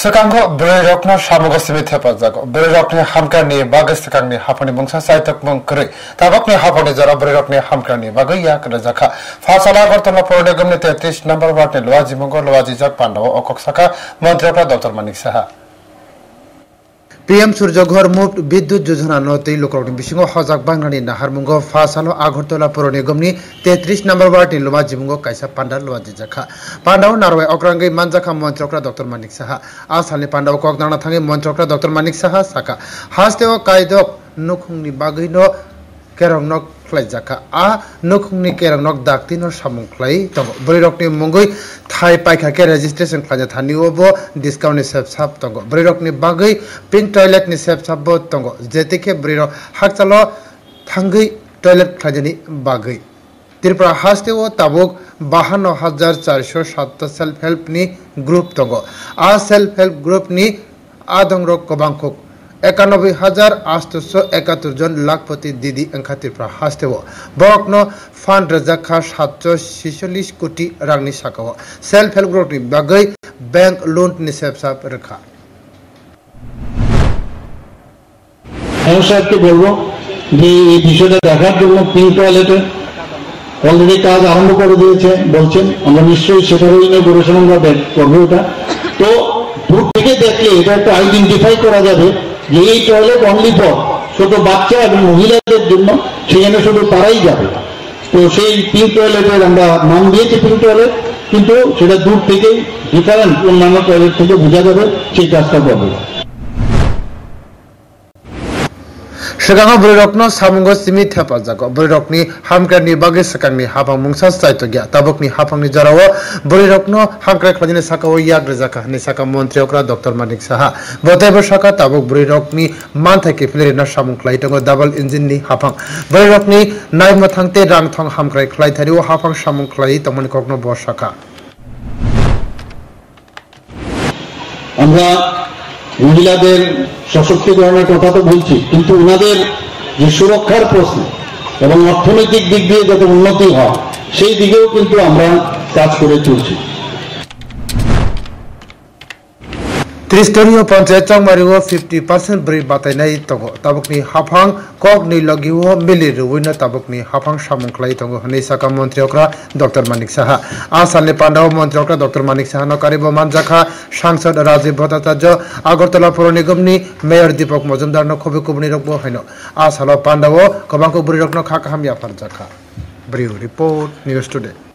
Sekango berokno samugo simitha pajago berokni hamkani bagas sekangni hapani bungsa saitak mungkri tabakni hapani jara berokni hamkani bagaya kada jakha fasala gortona porne gumni 33 number watne lwaji mongo lwaji jak pandaw okok saka mantrakra dr manik saha PM Surjaghar moved Bidyut Yojana notei lokrokni bisingo hajak bangrani naharmungo fasalo Agartala Puro Nigomni 33 number ward ni Luwajimungo kaisa pandal Luwaji jakha pandaw narwai okrangai manjakha mantrokra Dr Manik Saha asalni pandaw koknana thangi mantrokra Dr Manik Saha saka hasteo kaidok nukhungni bagino kerongnok khlai jakha a nukhungni kerongnok daktino samung khlai tongo brirokni mungoi thai paikha ke registration khlanya thani obo discount ni sep tongo brirokni bagai pink toilet ni sep bo tongo jetike brirok hakchalo thangai toilet khlajani bagai Tripura hasteo tabuk 52,407 self help ni group tongo a self help group ni adongrok kobangkok 91,871 জন লাখপতি দিদি angkha Tripura hasteo borokno fund rajakha 746 কোটি rangni sakao self help group ni bagai bank loan ni sepsap rakha আমি স্যারকে বলবো যে এই বিষয়টা দেখার জন্য পিঙ্ক টয়লেটে অলরেডি কাজ আরম্ভ করে দিয়েছে বলছেন আমরা নিশ্চয়ই সেটারও ইনগুরেশন আমরা করবো এটা তো দূর থেকে দেখলে এটা একটা আইডেন্টিফাই করা যাবে যে এই টয়লেট অনলি ফর ছোট বাচ্চা এবং মহিলাদের জন্য সেখানে শুধু তারাই যাবে তো সেই পিঙ্ক টয়লেটের আমরা নাম দিয়েছি পিঙ্ক টয়লেট কিন্তু সেটা দূর থেকেই ডিফারেন্ট অন্যান্য টয়লেট থেকে বোঝা যাবে সেই কাজটা করবে Sekango berokno samungo simitha pajago berokni hamkrani bagai sekangni hapang mungsa saitogya tabokni hapangni jarawo berokno hamkra khajine sakao yak rejaka ni saka mantri okra Dr Manik Saha botaibo saka tabok berokni manthaki phlerina samung khlai tongo double engine ni hapang berokni naima thangte rang thong hamkra khlai thariwo hapang samung khlai tomani kokno bo saka আমরা মহিলাদের সশক্তিকরণের কথা তো বলছি কিন্তু ওনাদের যে সুরক্ষার প্রশ্ন এবং অর্থনৈতিক দিক দিয়ে যাতে উন্নতি হয় সেই দিকেও কিন্তু আমরা কাজ করে চলছি Tristorio panchayat changmariwo 50% bri batainai tongo tabukni hafang kokni logiwo milir wina tabukni hafang samungklai tongo hani saka mantri okra Dr Manik Saha asalni pandaw mantri okra Dr Manik Saha no karibo manjakha sangsad Rajiv Bhattacharya Agartala Puro Nigomni Mayor Deepak Majumdar no khobe kubni rokbo haino asalo pandaw kobangko bri rokno khakaham yafar jakha Brio report News Today